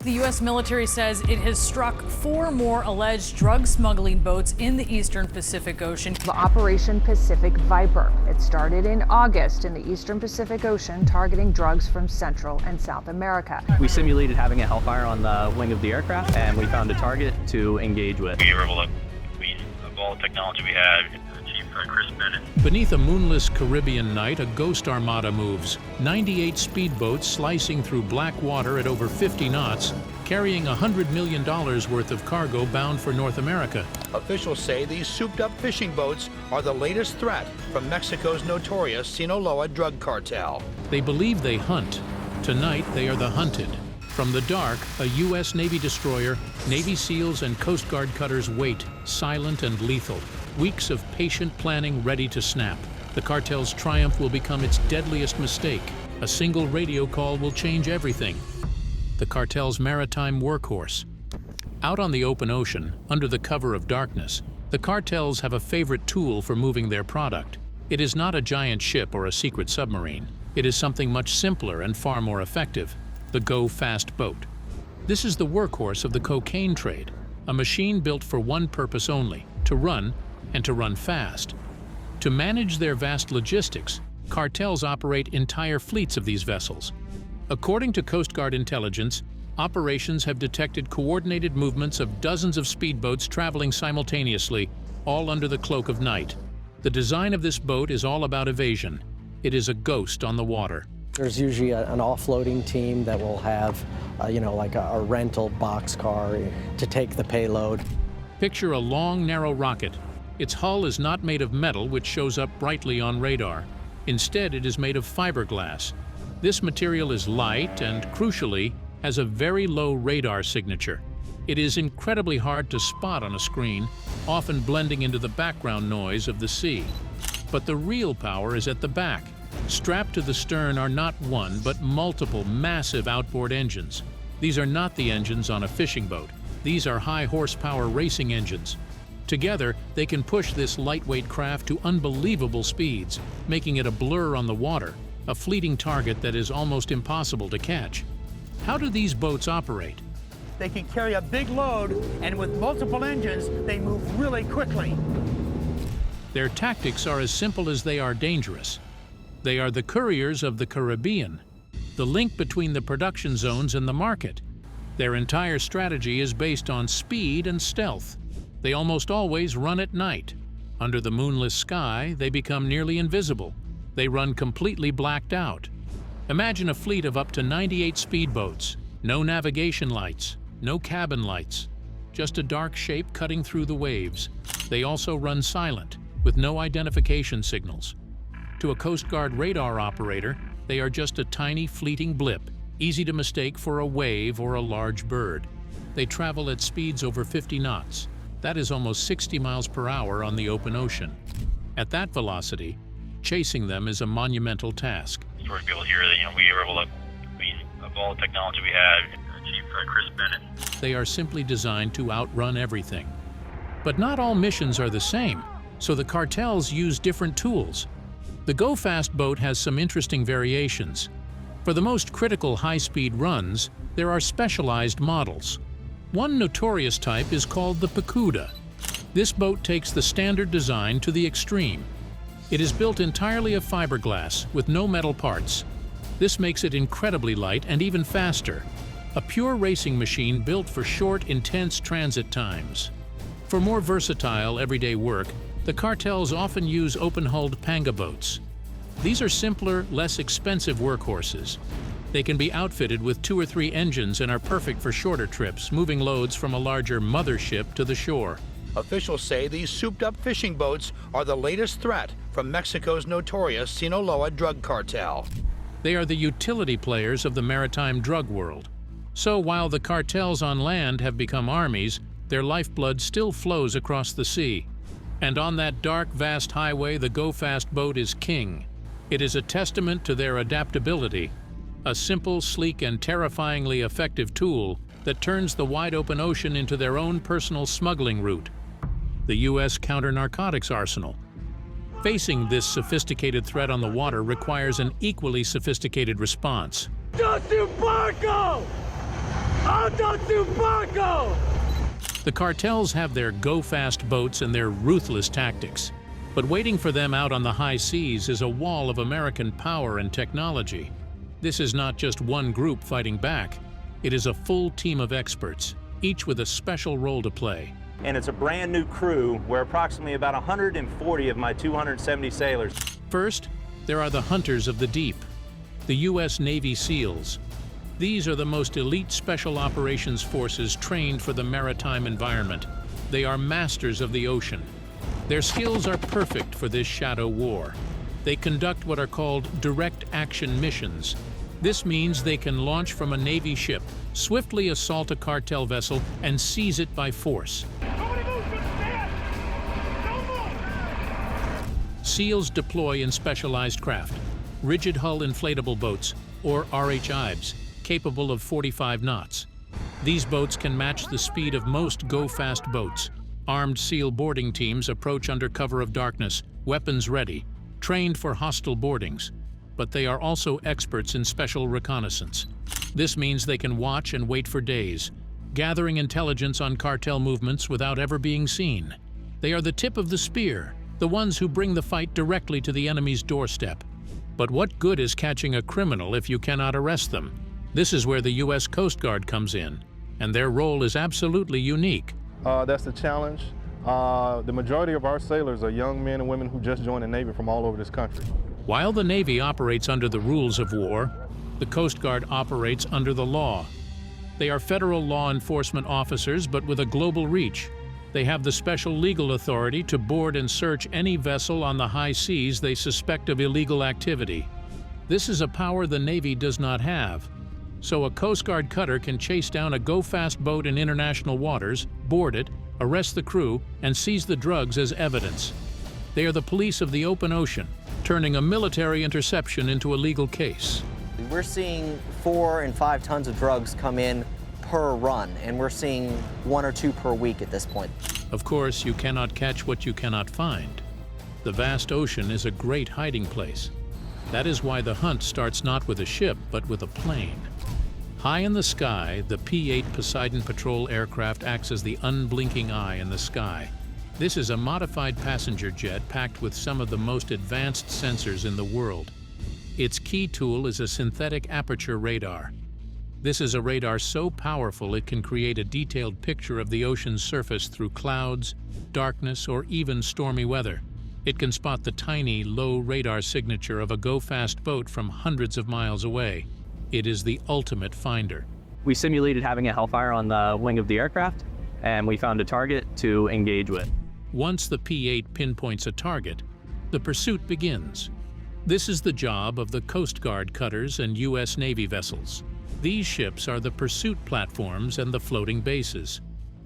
The U.S. military says it has struck 4 more alleged drug smuggling boats in the eastern Pacific Ocean. Operation Pacific Viper. It started in August in the eastern Pacific Ocean, targeting drugs from Central and South America. We simulated having a Hellfire on the wing of the aircraft, and we found a target to engage with. We were able to use all the technology we had. Beneath a moonless Caribbean night, a ghost armada moves. 98 speedboats slicing through black water at over 50 knots, carrying $100 million worth of cargo bound for North America. Officials say these souped-up fishing boats are the latest threat from Mexico's notorious Sinaloa drug cartel. They believe they hunt. Tonight, they are the hunted. From the dark, a U.S. Navy destroyer, Navy SEALs and Coast Guard cutters wait, silent and lethal. Weeks of patient planning ready to snap. The cartel's triumph will become its deadliest mistake. A single radio call will change everything. The cartel's maritime workhorse. Out on the open ocean, under the cover of darkness, the cartels have a favorite tool for moving their product. It is not a giant ship or a secret submarine. It is something much simpler and far more effective: the go-fast boat. This is the workhorse of the cocaine trade, a machine built for one purpose only: to run, and to run fast. To manage their vast logistics, cartels operate entire fleets of these vessels. According to Coast Guard intelligence, operations have detected coordinated movements of dozens of speedboats traveling simultaneously, all under the cloak of night. The design of this boat is all about evasion. It is a ghost on the water. There's usually an offloading team that will have, like a rental boxcar to take the payload. Picture a long, narrow rocket. Its hull is not made of metal, which shows up brightly on radar. Instead, it is made of fiberglass. This material is light and, crucially, has a very low radar signature. It is incredibly hard to spot on a screen, often blending into the background noise of the sea. But the real power is at the back. Strapped to the stern are not one, but multiple massive outboard engines. These are not the engines on a fishing boat. These are high-horsepower racing engines. Together, they can push this lightweight craft to unbelievable speeds, making it a blur on the water, a fleeting target that is almost impossible to catch. How do these boats operate? They can carry a big load, and with multiple engines, they move really quickly. Their tactics are as simple as they are dangerous. They are the couriers of the Caribbean, the link between the production zones and the market. Their entire strategy is based on speed and stealth. They almost always run at night. Under the moonless sky, they become nearly invisible. They run completely blacked out. Imagine a fleet of up to 98 speedboats. No navigation lights, no cabin lights, just a dark shape cutting through the waves. They also run silent, with no identification signals. To a Coast Guard radar operator, they are just a tiny, fleeting blip, easy to mistake for a wave or a large bird. They travel at speeds over 50 knots. That is almost 60 miles per hour on the open ocean. At that velocity, chasing them is a monumental task. Sort of be able to hear that, we were able to use all the technology we had, Chief Chris Bennett. They are simply designed to outrun everything. But not all missions are the same, so the cartels use different tools. The go-fast boat has some interesting variations. For the most critical high-speed runs, there are specialized models. One notorious type is called the Pacuda. This boat takes the standard design to the extreme. It is built entirely of fiberglass, with no metal parts. This makes it incredibly light and even faster. A pure racing machine built for short, intense transit times. For more versatile, everyday work, the cartels often use open-hulled panga boats. These are simpler, less expensive workhorses. They can be outfitted with 2 or 3 engines and are perfect for shorter trips, moving loads from a larger mothership to the shore. Officials say these souped-up fishing boats are the latest threat from Mexico's notorious Sinaloa drug cartel. They are the utility players of the maritime drug world. So while the cartels on land have become armies, their lifeblood still flows across the sea. And on that dark, vast highway, the go-fast boat is king. It is a testament to their adaptability, a simple, sleek, and terrifyingly effective tool that turns the wide-open ocean into their own personal smuggling route. The U.S. counter-narcotics arsenal. Facing this sophisticated threat on the water requires an equally sophisticated response. Just embargo! The cartels have their go-fast boats and their ruthless tactics. But waiting for them out on the high seas is a wall of American power and technology. This is not just one group fighting back. It is a full team of experts, each with a special role to play. And it's a brand new crew where approximately about 140 of my 270 sailors. First, there are the hunters of the deep, the U.S. Navy SEALs. These are the most elite special operations forces trained for the maritime environment. They are masters of the ocean. Their skills are perfect for this shadow war. They conduct what are called direct action missions. This means they can launch from a Navy ship, swiftly assault a cartel vessel, and seize it by force. SEALs deploy in specialized craft, rigid hull inflatable boats, or RHIBs, capable of 45 knots. These boats can match the speed of most go-fast boats. Armed SEAL boarding teams approach under cover of darkness, weapons ready, trained for hostile boardings. But they are also experts in special reconnaissance. This means they can watch and wait for days, gathering intelligence on cartel movements without ever being seen. They are the tip of the spear, the ones who bring the fight directly to the enemy's doorstep. But what good is catching a criminal if you cannot arrest them? This is where the U.S. Coast Guard comes in, and their role is absolutely unique. That's the challenge. The majority of our sailors are young men and women who just joined the Navy from all over this country. While the Navy operates under the rules of war, the Coast Guard operates under the law. They are federal law enforcement officers, but with a global reach. They have the special legal authority to board and search any vessel on the high seas they suspect of illegal activity. This is a power the Navy does not have. So a Coast Guard cutter can chase down a go-fast boat in international waters, board it, arrest the crew, and seize the drugs as evidence. They are the police of the open ocean, turning a military interception into a legal case. We're seeing 4 and 5 tons of drugs come in per run, and we're seeing 1 or 2 per week at this point. Of course, you cannot catch what you cannot find. The vast ocean is a great hiding place. That is why the hunt starts not with a ship, but with a plane. High in the sky, the P-8 Poseidon patrol aircraft acts as the unblinking eye in the sky. This is a modified passenger jet packed with some of the most advanced sensors in the world. Its key tool is a synthetic aperture radar. This is a radar so powerful it can create a detailed picture of the ocean's surface through clouds, darkness, or even stormy weather. It can spot the tiny, low radar signature of a go-fast boat from hundreds of miles away. It is the ultimate finder. We simulated having a hellfire on the wing of the aircraft, and we found a target to engage with. Once the P-8 pinpoints a target, the pursuit begins. This is the job of the Coast Guard cutters and U.S. Navy vessels. These ships are the pursuit platforms and the floating bases.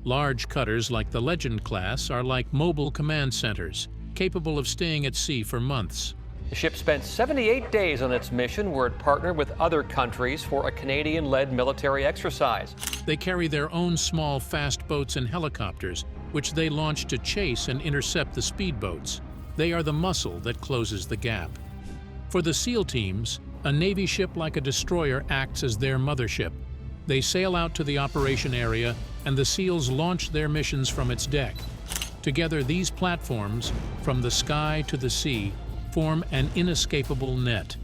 Large cutters like the Legend class are like mobile command centers, capable of staying at sea for months. The ship spent 78 days on its mission where it partnered with other countries for a Canadian-led military exercise. They carry their own small, fast boats and helicopters, which they launch to chase and intercept the speedboats. They are the muscle that closes the gap. For the SEAL teams, a Navy ship like a destroyer acts as their mothership. They sail out to the operation area, and the SEALs launch their missions from its deck. Together, these platforms, from the sky to the sea, form an inescapable net.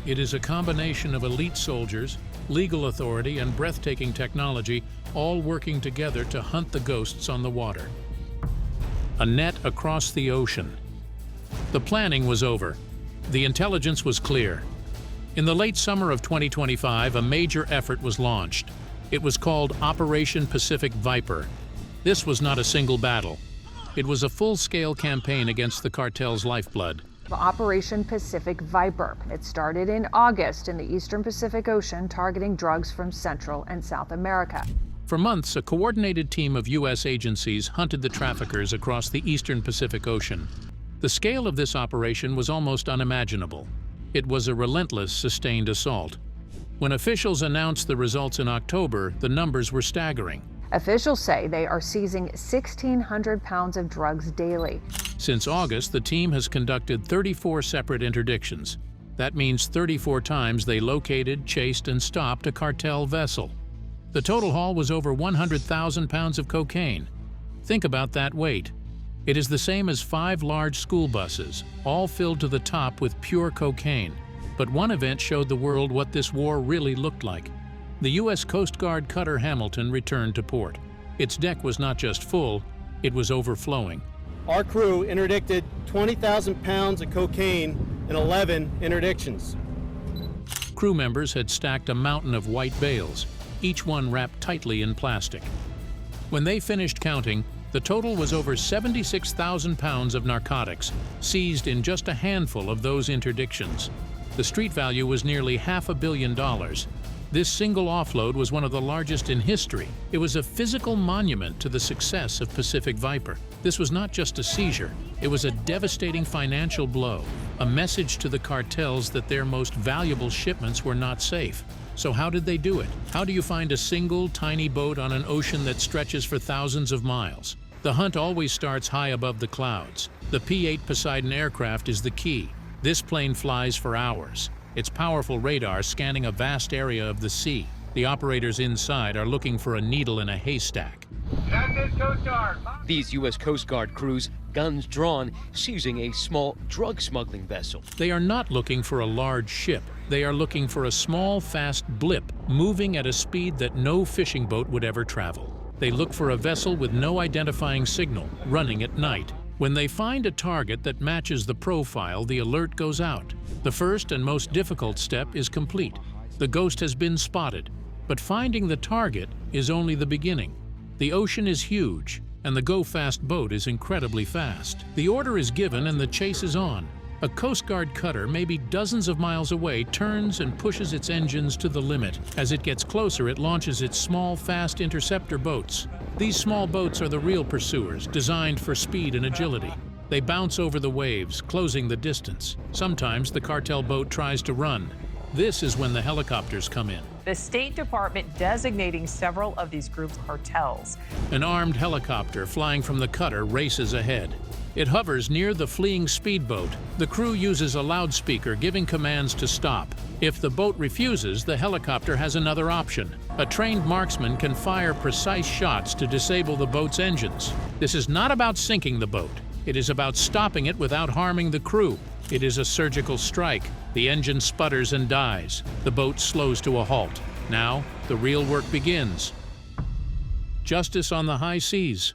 It is a combination of elite soldiers, legal authority, and breathtaking technology, all working together to hunt the ghosts on the water. A net across the ocean. The planning was over. The intelligence was clear. In the late summer of 2025, a major effort was launched. It was called Operation Pacific Viper. This was not a single battle. It was a full-scale campaign against the cartel's lifeblood. Operation Pacific Viper. It started in August in the Eastern Pacific Ocean, targeting drugs from Central and South America. For months, a coordinated team of U.S. agencies hunted the traffickers across the Eastern Pacific Ocean. The scale of this operation was almost unimaginable. It was a relentless, sustained assault. When officials announced the results in October, the numbers were staggering. Officials say they are seizing 1,600 pounds of drugs daily. Since August, the team has conducted 34 separate interdictions. That means 34 times they located, chased, and stopped a cartel vessel. The total haul was over 100,000 pounds of cocaine. Think about that weight. It is the same as 5 large school buses, all filled to the top with pure cocaine. But one event showed the world what this war really looked like. The U.S. Coast Guard cutter Hamilton returned to port. Its deck was not just full, it was overflowing. Our crew interdicted 20,000 pounds of cocaine in 11 interdictions. Crew members had stacked a mountain of white bales, each one wrapped tightly in plastic. When they finished counting, the total was over 76,000 pounds of narcotics, seized in just a handful of those interdictions. The street value was nearly $500 million. This single offload was one of the largest in history. It was a physical monument to the success of Pacific Viper. This was not just a seizure, it was a devastating financial blow, a message to the cartels that their most valuable shipments were not safe. So how did they do it? How do you find a single, tiny boat on an ocean that stretches for thousands of miles? The hunt always starts high above the clouds. The P-8 Poseidon aircraft is the key. This plane flies for hours, its powerful radar scanning a vast area of the sea. The operators inside are looking for a needle in a haystack. These U.S. Coast Guard crews, guns drawn, seizing a small drug smuggling vessel. They are not looking for a large ship. They are looking for a small, fast blip, moving at a speed that no fishing boat would ever travel. They look for a vessel with no identifying signal, running at night. When they find a target that matches the profile, the alert goes out. The first and most difficult step is complete. The ghost has been spotted, but finding the target is only the beginning. The ocean is huge, and the go-fast boat is incredibly fast. The order is given and the chase is on. A Coast Guard cutter, maybe dozens of miles away, turns and pushes its engines to the limit. As it gets closer, it launches its small, fast interceptor boats. These small boats are the real pursuers, designed for speed and agility. They bounce over the waves, closing the distance. Sometimes the cartel boat tries to run. This is when the helicopters come in. The State Department designating several of these groups cartels. An armed helicopter flying from the cutter races ahead. It hovers near the fleeing speedboat. The crew uses a loudspeaker giving commands to stop. If the boat refuses, the helicopter has another option. A trained marksman can fire precise shots to disable the boat's engines. This is not about sinking the boat. It is about stopping it without harming the crew. It is a surgical strike. The engine sputters and dies. The boat slows to a halt. Now, the real work begins. Justice on the high seas.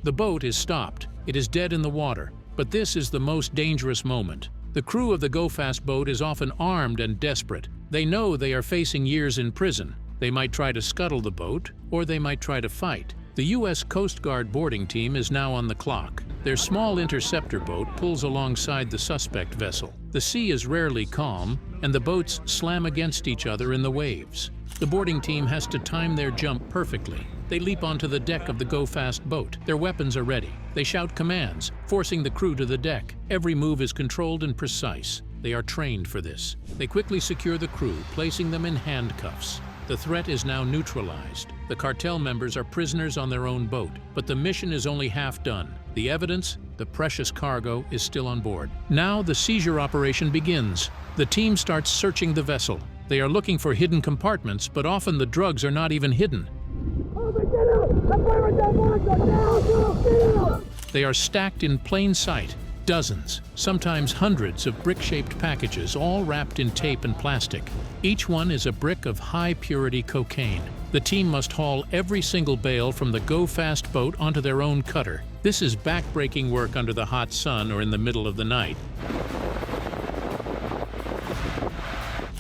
The boat is stopped. It is dead in the water. But this is the most dangerous moment. The crew of the go-fast boat is often armed and desperate. They know they are facing years in prison. They might try to scuttle the boat, or they might try to fight. The U.S. Coast Guard boarding team is now on the clock. Their small interceptor boat pulls alongside the suspect vessel. The sea is rarely calm, and the boats slam against each other in the waves. The boarding team has to time their jump perfectly. They leap onto the deck of the go-fast boat. Their weapons are ready. They shout commands, forcing the crew to the deck. Every move is controlled and precise. They are trained for this. They quickly secure the crew, placing them in handcuffs. The threat is now neutralized. The cartel members are prisoners on their own boat, but the mission is only half done. The evidence, the precious cargo, is still on board. Now the seizure operation begins. The team starts searching the vessel. They are looking for hidden compartments, but often the drugs are not even hidden. They are stacked in plain sight. Dozens, sometimes hundreds of brick-shaped packages, all wrapped in tape and plastic. Each one is a brick of high-purity cocaine. The team must haul every single bale from the go-fast boat onto their own cutter. This is back-breaking work under the hot sun or in the middle of the night.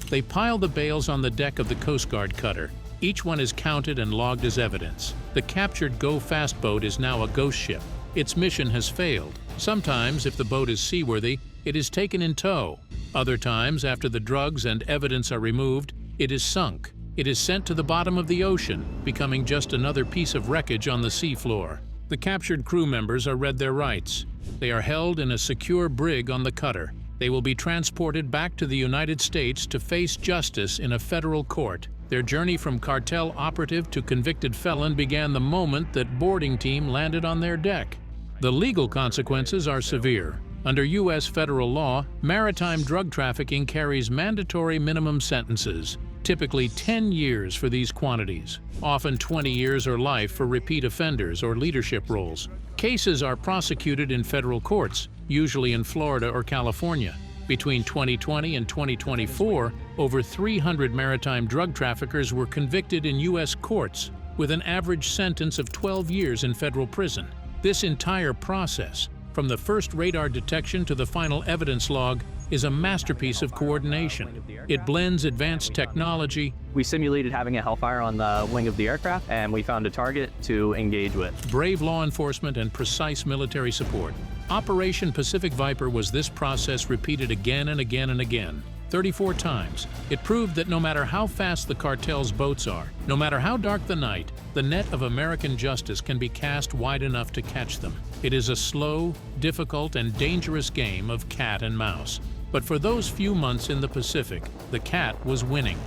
They pile the bales on the deck of the Coast Guard cutter. Each one is counted and logged as evidence. The captured go-fast boat is now a ghost ship. Its mission has failed. Sometimes, if the boat is seaworthy, it is taken in tow. Other times, after the drugs and evidence are removed, it is sunk. It is sent to the bottom of the ocean, becoming just another piece of wreckage on the seafloor. The captured crew members are read their rights. They are held in a secure brig on the cutter. They will be transported back to the United States to face justice in a federal court. Their journey from cartel operative to convicted felon began the moment that boarding team landed on their deck. The legal consequences are severe. Under U.S. federal law, maritime drug trafficking carries mandatory minimum sentences, typically 10 years for these quantities, often 20 years or life for repeat offenders or leadership roles. Cases are prosecuted in federal courts, usually in Florida or California. Between 2020 and 2024, over 300 maritime drug traffickers were convicted in U.S. courts, with an average sentence of 12 years in federal prison. This entire process, from the first radar detection to the final evidence log, is a masterpiece of coordination. It blends advanced technology. We simulated having a hellfire on the wing of the aircraft, and we found a target to engage with. Brave law enforcement and precise military support. Operation Pacific Viper was this process repeated again and again and again. 34 times. It proved that no matter how fast the cartel's boats are, no matter how dark the night, the net of American justice can be cast wide enough to catch them. It is a slow, difficult, and dangerous game of cat and mouse. But for those few months in the Pacific, the cat was winning.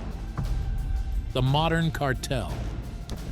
The modern cartel.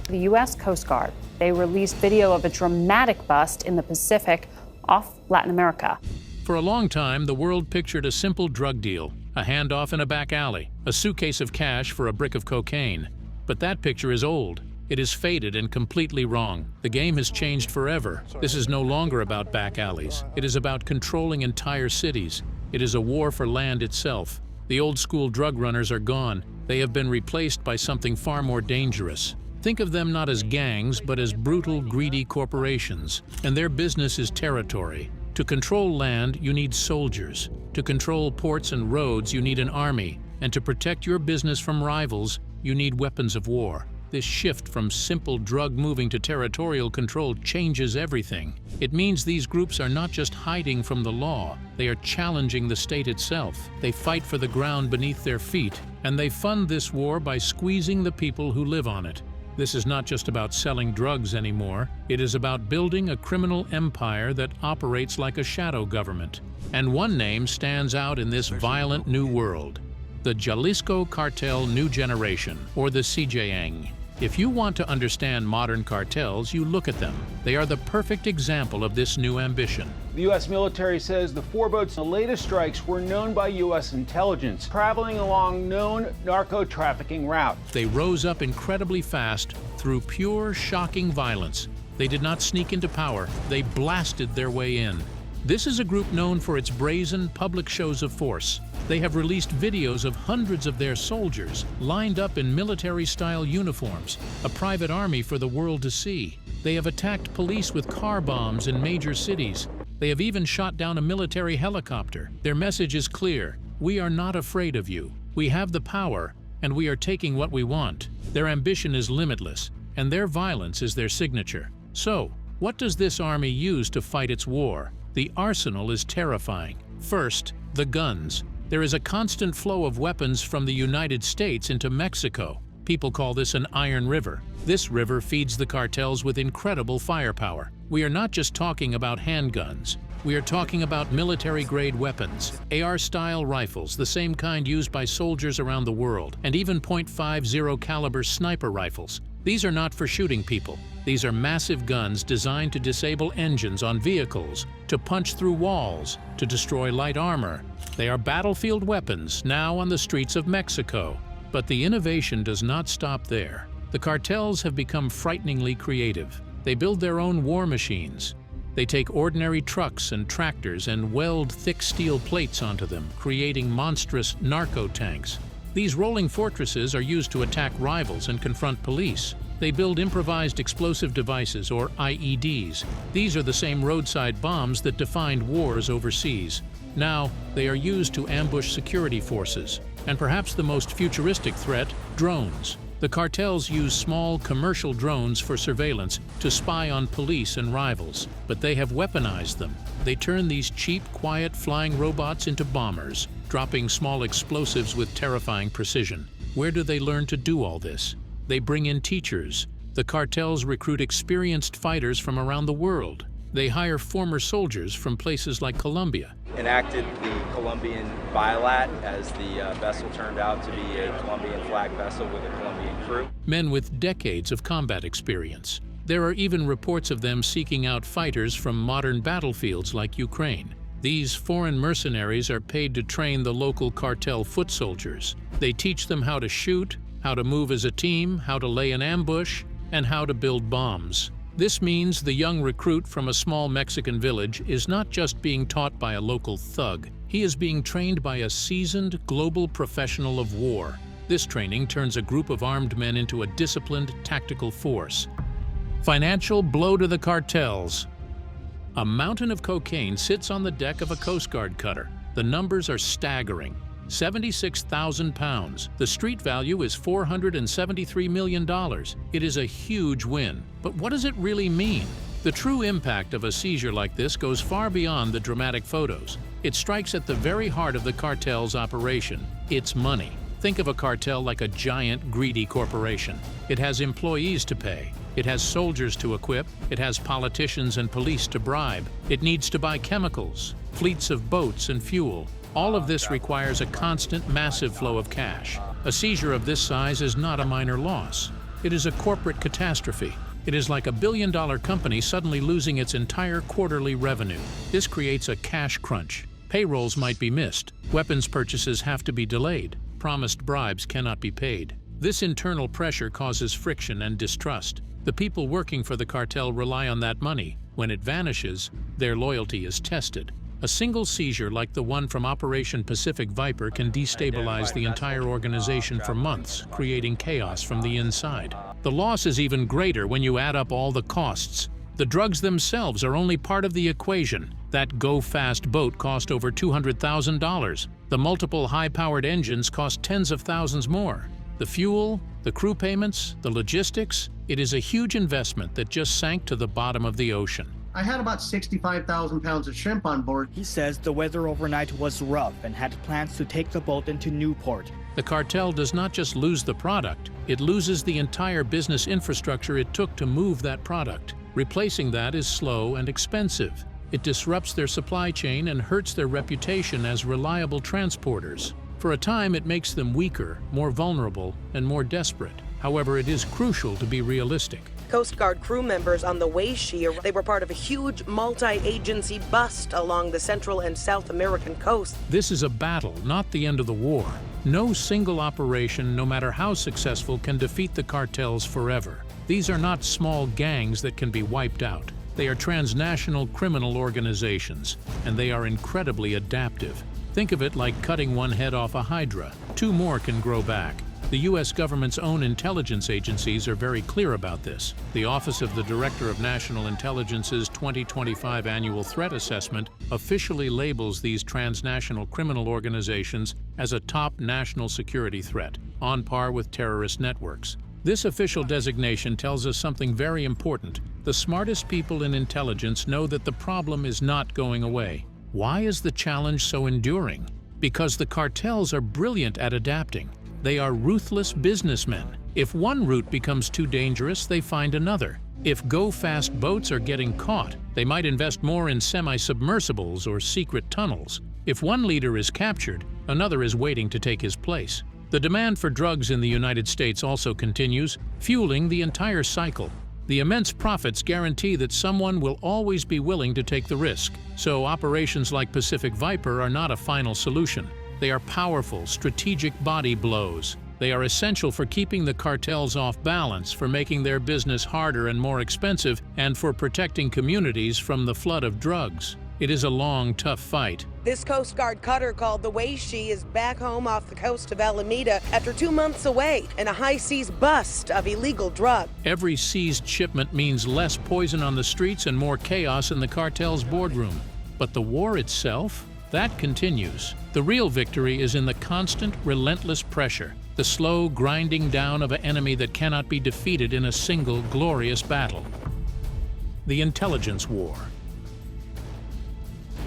The U.S. Coast Guard, they released video of a dramatic bust in the Pacific off Latin America. For a long time, the world pictured a simple drug deal, a handoff in a back alley, a suitcase of cash for a brick of cocaine. But that picture is old. It is faded and completely wrong. The game has changed forever. This is no longer about back alleys. It is about controlling entire cities. It is a war for land itself. The old-school drug runners are gone. They have been replaced by something far more dangerous. Think of them not as gangs, but as brutal, greedy corporations. And their business is territory. To control land, you need soldiers. To control ports and roads, you need an army. And to protect your business from rivals, you need weapons of war. This shift from simple drug moving to territorial control changes everything. It means these groups are not just hiding from the law, they are challenging the state itself. They fight for the ground beneath their feet, and they fund this war by squeezing the people who live on it. This is not just about selling drugs anymore. It is about building a criminal empire that operates like a shadow government. And one name stands out in this violent new world: the Jalisco Cartel New Generation, or the CJNG. If you want to understand modern cartels, you look at them. They are the perfect example of this new ambition. The U.S. military says the 4 boats in the latest strikes were known by U.S. intelligence, traveling along known narco-trafficking routes. They rose up incredibly fast through pure, shocking violence. They did not sneak into power. They blasted their way in. This is a group known for its brazen public shows of force. They have released videos of hundreds of their soldiers lined up in military-style uniforms, a private army for the world to see. They have attacked police with car bombs in major cities. They have even shot down a military helicopter. Their message is clear: we are not afraid of you. We have the power, and we are taking what we want. Their ambition is limitless, and their violence is their signature. So, what does this army use to fight its war? The arsenal is terrifying. First, the guns. There is a constant flow of weapons from the United States into Mexico. People call this an iron river. This river feeds the cartels with incredible firepower. We are not just talking about handguns. We are talking about military-grade weapons, AR-style rifles, the same kind used by soldiers around the world, and even .50 caliber sniper rifles. These are not for shooting people. These are massive guns designed to disable engines on vehicles, to punch through walls, to destroy light armor. They are battlefield weapons now on the streets of Mexico. But the innovation does not stop there. The cartels have become frighteningly creative. They build their own war machines. They take ordinary trucks and tractors and weld thick steel plates onto them, creating monstrous narco tanks. These rolling fortresses are used to attack rivals and confront police. They build improvised explosive devices, or IEDs. These are the same roadside bombs that defined wars overseas. Now, they are used to ambush security forces. And perhaps the most futuristic threat, drones. The cartels use small commercial drones for surveillance to spy on police and rivals, but they have weaponized them. They turn these cheap, quiet flying robots into bombers, dropping small explosives with terrifying precision. Where do they learn to do all this? They bring in teachers. The cartels recruit experienced fighters from around the world. They hire former soldiers from places like Colombia. Enacted the Colombian bilat as the vessel turned out to be a Colombian flag vessel with a Colombian crew. Men with decades of combat experience. There are even reports of them seeking out fighters from modern battlefields like Ukraine. These foreign mercenaries are paid to train the local cartel foot soldiers. They teach them how to shoot, how to move as a team, how to lay an ambush, and how to build bombs. This means the young recruit from a small Mexican village is not just being taught by a local thug. He is being trained by a seasoned global professional of war. This training turns a group of armed men into a disciplined tactical force. Financial blow to the cartels. A mountain of cocaine sits on the deck of a Coast Guard cutter. The numbers are staggering. 76,000 pounds. The street value is $473 million. It is a huge win. But what does it really mean? The true impact of a seizure like this goes far beyond the dramatic photos. It strikes at the very heart of the cartel's operation. It's money. Think of a cartel like a giant, greedy corporation. It has employees to pay. It has soldiers to equip. It has politicians and police to bribe. It needs to buy chemicals, fleets of boats and fuel. All of this requires a constant, massive flow of cash. A seizure of this size is not a minor loss. It is a corporate catastrophe. It is like a billion-dollar company suddenly losing its entire quarterly revenue. This creates a cash crunch. Payrolls might be missed. Weapons purchases have to be delayed. Promised bribes cannot be paid. This internal pressure causes friction and distrust. The people working for the cartel rely on that money. When it vanishes, their loyalty is tested. A single seizure like the one from Operation Pacific Viper can destabilize the entire organization for months, creating chaos from the inside. The loss is even greater when you add up all the costs. The drugs themselves are only part of the equation. That go-fast boat cost over $200,000. The multiple high-powered engines cost tens of thousands more. The fuel, the crew payments, the logistics, it is a huge investment that just sank to the bottom of the ocean. I had about 65,000 pounds of shrimp on board. He says the weather overnight was rough and had plans to take the boat into Newport. The cartel does not just lose the product, it loses the entire business infrastructure it took to move that product. Replacing that is slow and expensive. It disrupts their supply chain and hurts their reputation as reliable transporters. For a time, it makes them weaker, more vulnerable, and more desperate. However, it is crucial to be realistic. Coast Guard crew members on the Weishi, they were part of a huge multi-agency bust along the Central and South American coast. This is a battle, not the end of the war. No single operation, no matter how successful, can defeat the cartels forever. These are not small gangs that can be wiped out. They are transnational criminal organizations, and they are incredibly adaptive. Think of it like cutting one head off a hydra. 2 more can grow back. The U.S. government's own intelligence agencies are very clear about this. The Office of the Director of National Intelligence's 2025 Annual Threat Assessment officially labels these transnational criminal organizations as a top national security threat, on par with terrorist networks. This official designation tells us something very important. The smartest people in intelligence know that the problem is not going away. Why is the challenge so enduring? Because the cartels are brilliant at adapting. They are ruthless businessmen. If one route becomes too dangerous, they find another. If go-fast boats are getting caught, they might invest more in semi-submersibles or secret tunnels. If one leader is captured, another is waiting to take his place. The demand for drugs in the United States also continues, fueling the entire cycle. The immense profits guarantee that someone will always be willing to take the risk. So operations like Pacific Viper are not a final solution. They are powerful, strategic body blows. They are essential for keeping the cartels off balance, for making their business harder and more expensive, and for protecting communities from the flood of drugs. It is a long, tough fight. This Coast Guard cutter called the Weishi is back home off the coast of Alameda after 2 months away in a high-seas bust of illegal drugs. Every seized shipment means less poison on the streets and more chaos in the cartel's boardroom. But the war itself? That continues. The real victory is in the constant, relentless pressure, the slow grinding down of an enemy that cannot be defeated in a single glorious battle. The intelligence war.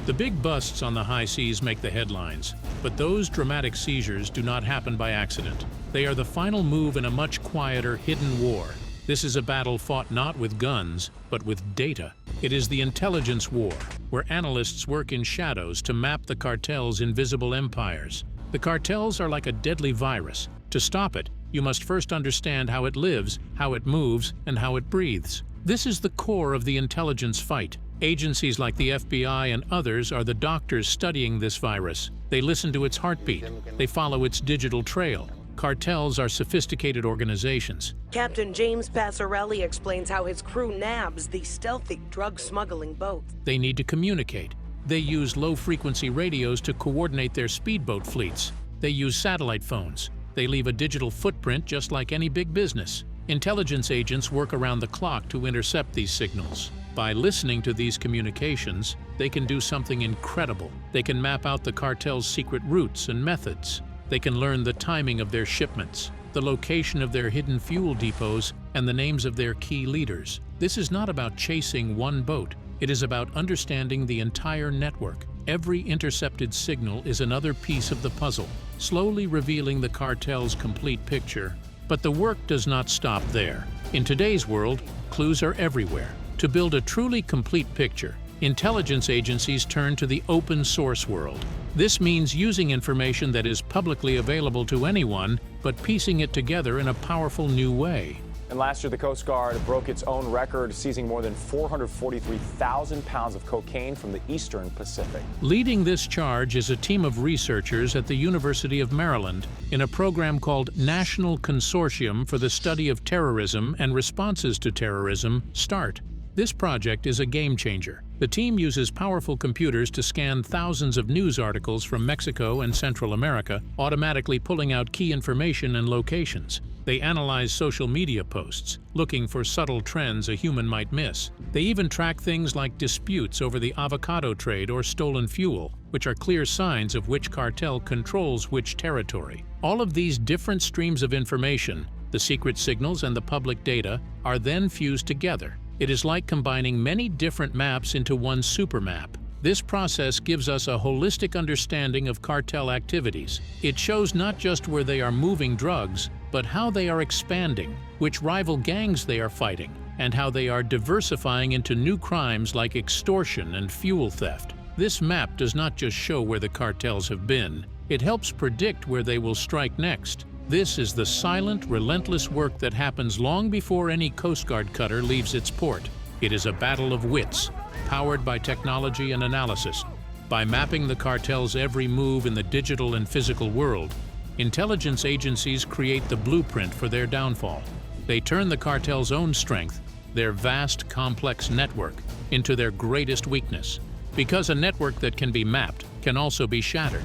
The big busts on the high seas make the headlines, but those dramatic seizures do not happen by accident. They are the final move in a much quieter, hidden war. This is a battle fought not with guns, but with data. It is the intelligence war, where analysts work in shadows to map the cartel's invisible empires. The cartels are like a deadly virus. To stop it, you must first understand how it lives, how it moves, and how it breathes. This is the core of the intelligence fight. Agencies like the FBI and others are the doctors studying this virus. They listen to its heartbeat. They follow its digital trail. Cartels are sophisticated organizations. Captain James Passarelli explains how his crew nabs these stealthy drug smuggling boats. They need to communicate. They use low-frequency radios to coordinate their speedboat fleets. They use satellite phones. They leave a digital footprint just like any big business. Intelligence agents work around the clock to intercept these signals. By listening to these communications, they can do something incredible. They can map out the cartel's secret routes and methods. They can learn the timing of their shipments, the location of their hidden fuel depots, and the names of their key leaders. This is not about chasing one boat. It is about understanding the entire network. Every intercepted signal is another piece of the puzzle, slowly revealing the cartel's complete picture. But the work does not stop there. In today's world, clues are everywhere. To build a truly complete picture, intelligence agencies turn to the open source world. This means using information that is publicly available to anyone, but piecing it together in a powerful new way. And last year, the Coast Guard broke its own record, seizing more than 443,000 pounds of cocaine from the Eastern Pacific. Leading this charge is a team of researchers at the University of Maryland in a program called National Consortium for the Study of Terrorism and Responses to Terrorism, START. This project is a game changer. The team uses powerful computers to scan thousands of news articles from Mexico and Central America, automatically pulling out key information and locations. They analyze social media posts, looking for subtle trends a human might miss. They even track things like disputes over the avocado trade or stolen fuel, which are clear signs of which cartel controls which territory. All of these different streams of information, the secret signals and the public data, are then fused together. It is like combining many different maps into one supermap. This process gives us a holistic understanding of cartel activities. It shows not just where they are moving drugs, but how they are expanding, which rival gangs they are fighting, and how they are diversifying into new crimes like extortion and fuel theft. This map does not just show where the cartels have been, it helps predict where they will strike next. This is the silent, relentless work that happens long before any Coast Guard cutter leaves its port. It is a battle of wits, powered by technology and analysis. By mapping the cartel's every move in the digital and physical world, intelligence agencies create the blueprint for their downfall. They turn the cartel's own strength, their vast, complex network, into their greatest weakness. Because a network that can be mapped can also be shattered.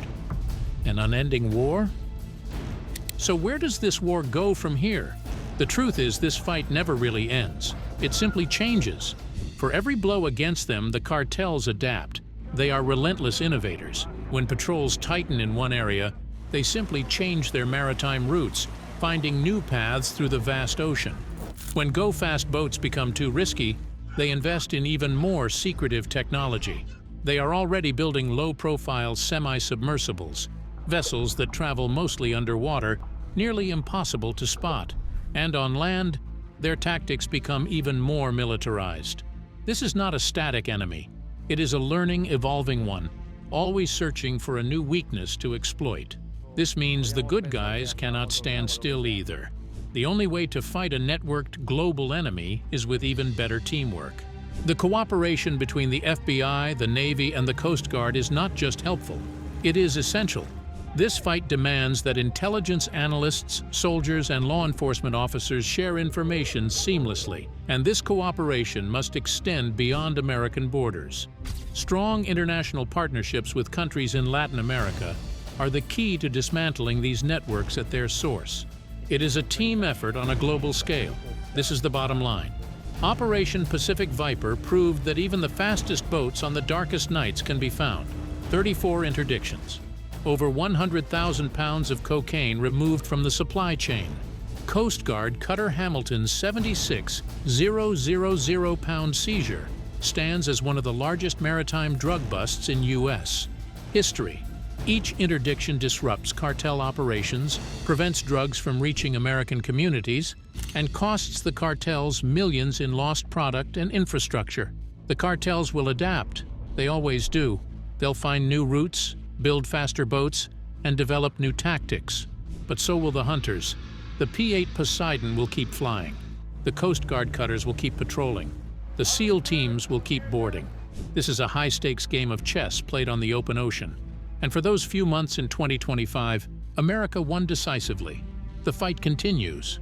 An unending war? So where does this war go from here? The truth is, this fight never really ends. It simply changes. For every blow against them, the cartels adapt. They are relentless innovators. When patrols tighten in one area, they simply change their maritime routes, finding new paths through the vast ocean. When go-fast boats become too risky, they invest in even more secretive technology. They are already building low-profile semi-submersibles, vessels that travel mostly underwater, nearly impossible to spot. And on land, their tactics become even more militarized. This is not a static enemy. It is a learning, evolving one, always searching for a new weakness to exploit. This means the good guys cannot stand still either. The only way to fight a networked global enemy is with even better teamwork. The cooperation between the FBI, the Navy, and the Coast Guard is not just helpful. It is essential. This fight demands that intelligence analysts, soldiers, and law enforcement officers share information seamlessly, and this cooperation must extend beyond American borders. Strong international partnerships with countries in Latin America are the key to dismantling these networks at their source. It is a team effort on a global scale. This is the bottom line. Operation Pacific Viper proved that even the fastest boats on the darkest nights can be found. 34 interdictions. Over 100,000 pounds of cocaine removed from the supply chain. Coast Guard Cutter Hamilton's 76,000-pound seizure stands as one of the largest maritime drug busts in U.S. history. Each interdiction disrupts cartel operations, prevents drugs from reaching American communities, and costs the cartels millions in lost product and infrastructure. The cartels will adapt. They always do. They'll find new routes, build faster boats, and develop new tactics. But so will the hunters. The P-8 Poseidon will keep flying. The Coast Guard cutters will keep patrolling. The SEAL teams will keep boarding. This is a high-stakes game of chess played on the open ocean. And for those few months in 2025, America won decisively. The fight continues.